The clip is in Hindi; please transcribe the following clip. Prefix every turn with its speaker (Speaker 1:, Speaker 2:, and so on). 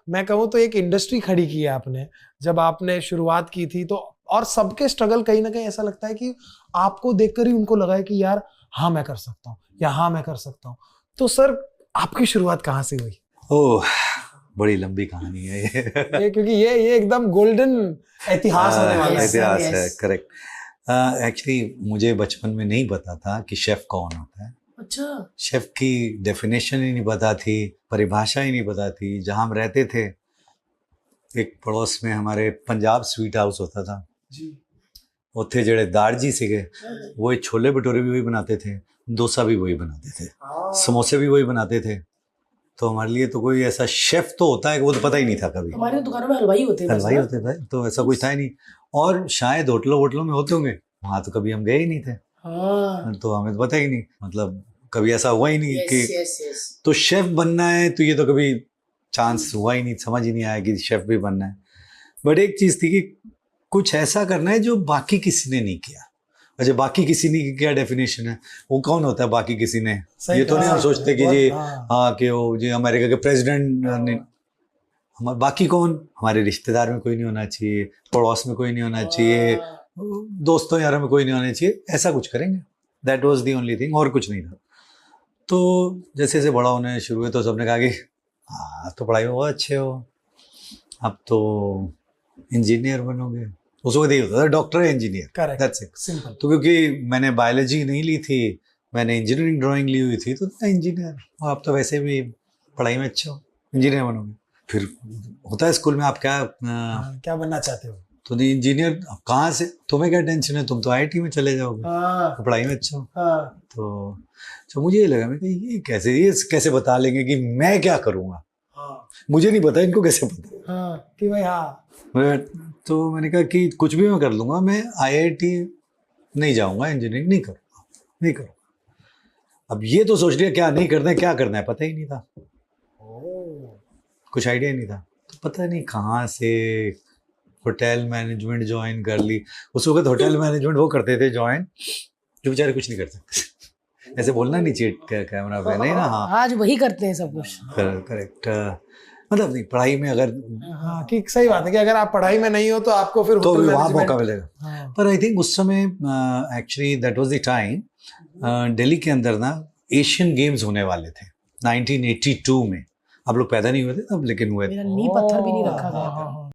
Speaker 1: मैं कहूँ तो एक इंडस्ट्री खड़ी की है आपने जब आपने शुरुआत की थी तो, और सबके स्ट्रगल कहीं ना कहीं ऐसा लगता है कि आपको देखकर ही उनको लगा है कि यार हाँ मैं कर सकता हूँ या हाँ मैं कर सकता हूँ। तो सर आपकी शुरुआत कहाँ से हुई?
Speaker 2: ओह, बड़ी लंबी कहानी है
Speaker 1: ये क्योंकि ये एकदम गोल्डन इतिहास होने वाला है।
Speaker 2: इतिहास है, करेक्ट। एक्चुअली मुझे बचपन में नहीं पता था कि शेफ कौन होता है।
Speaker 3: अच्छा,
Speaker 2: शेफ की डेफिनेशन ही नहीं पता थी, परिभाषा ही नहीं पता थी। जहाँ हम रहते थे एक पड़ोस में हमारे पंजाब स्वीट हाउस होता था
Speaker 1: जी।
Speaker 2: उत्थे जेड़े दाड़ जी सीगे वो छोले भटूरे भी वही बनाते थे, डोसा भी वही बनाते थे, समोसे भी वही बनाते थे। तो हमारे लिए तो कोई ऐसा शेफ तो होता है वो तो पता ही नहीं था कभी।
Speaker 3: हमारी दुकानों में हलवाई होते हैं,
Speaker 2: हलवाई होते थे, तो ऐसा कुछ था ही नहीं। और शायद होटलों वोटलों में होते होंगे, वहाँ तो कभी हम गए ही नहीं थे।
Speaker 3: हाँ,
Speaker 2: तो हमें तो पता ही नहीं, मतलब कभी ऐसा हुआ ही नहीं
Speaker 3: यस
Speaker 2: कि
Speaker 3: यस यस।
Speaker 2: तो शेफ बनना है, तो ये तो कभी चांस हुआ ही नहीं, समझ ही नहीं आया कि शेफ भी बनना है। बट एक चीज़ थी कि कुछ ऐसा करना है जो बाकी किसी ने नहीं किया। अच्छा, बाकी किसी ने क्या डेफिनेशन है, वो कौन होता है बाकी किसी ने? ये तो नहीं हम सोचते कि जी हाँ कि वो जी अमेरिका के प्रेसिडेंट ने, हमारे बाकी कौन, हमारे रिश्तेदार में कोई नहीं होना चाहिए, पड़ोस में कोई नहीं होना चाहिए, दोस्तों यारों में कोई नहीं होना चाहिए, ऐसा कुछ करेंगे। That was the only thing, और कुछ नहीं था। तो जैसे जैसे बड़ा होने शुरू हुए तो सबने कहा कि हाँ तो पढ़ाई में बहुत अच्छे हो, अब तो इंजीनियर बनोगे। उसको यही होता था, डॉक्टर है इंजीनियर, दैट्स इट,
Speaker 1: सिंपल।
Speaker 2: तो क्योंकि मैंने बायोलॉजी नहीं ली थी, मैंने इंजीनियरिंग ड्राइंग ली हुई थी, तो इंजीनियर, और आप तो वैसे भी पढ़ाई में अच्छे हो, इंजीनियर बनोगे। फिर होता है स्कूल में आप
Speaker 1: क्या बनना चाहते हो,
Speaker 2: तो इंजीनियर। कहाँ से, तुम्हें क्या टेंशन है, तुम तो आईआईटी में चले जाओगे, तो पढ़ाई में अच्छा हो। तो मुझे ये लगा, मैं ये कैसे बता लेंगे कि मैं क्या करूँगा, मुझे नहीं पता, इनको कैसे पता
Speaker 1: कि भाई हाँ।
Speaker 2: तो मैंने कहा कि कुछ भी मैं कर लूँगा, मैं आईआईटी नहीं जाऊँगा, इंजीनियरिंग नहीं करूँगा। अब ये तो सोच लिया क्या नहीं करना है, क्या करना है पता ही नहीं था, कुछ आइडिया नहीं था। तो पता नहीं कहाँ से होटल मैनेजमेंट ज्वाइन कर ली। उस वक्त होटल मैनेजमेंट वो करते थे ज्वाइन जो बेचारे कुछ नहीं कर सकते। ऐसे बोलना नहीं चाहिए कैमरा पे, नहीं ना। हाँ,
Speaker 3: आज वही करते हैं सब कुछ।
Speaker 2: करेक्ट, मतलब नहीं पढ़ाई में अगर
Speaker 1: हाँ ठीक, सही बात है कि अगर आप पढ़ाई में नहीं हो तो आपको फिर
Speaker 2: तो वहाँ मौका मिलेगा। पर आई थिंक उस समय actually that was the time Delhi के अंदर ना एशियन गेम्स होने वाले थे 1982 में। आप लोग पैदा नहीं हुए थे तब, लेकिन हुए थे।
Speaker 3: मेरा नींव पत्थर भी नहीं रखा गया था।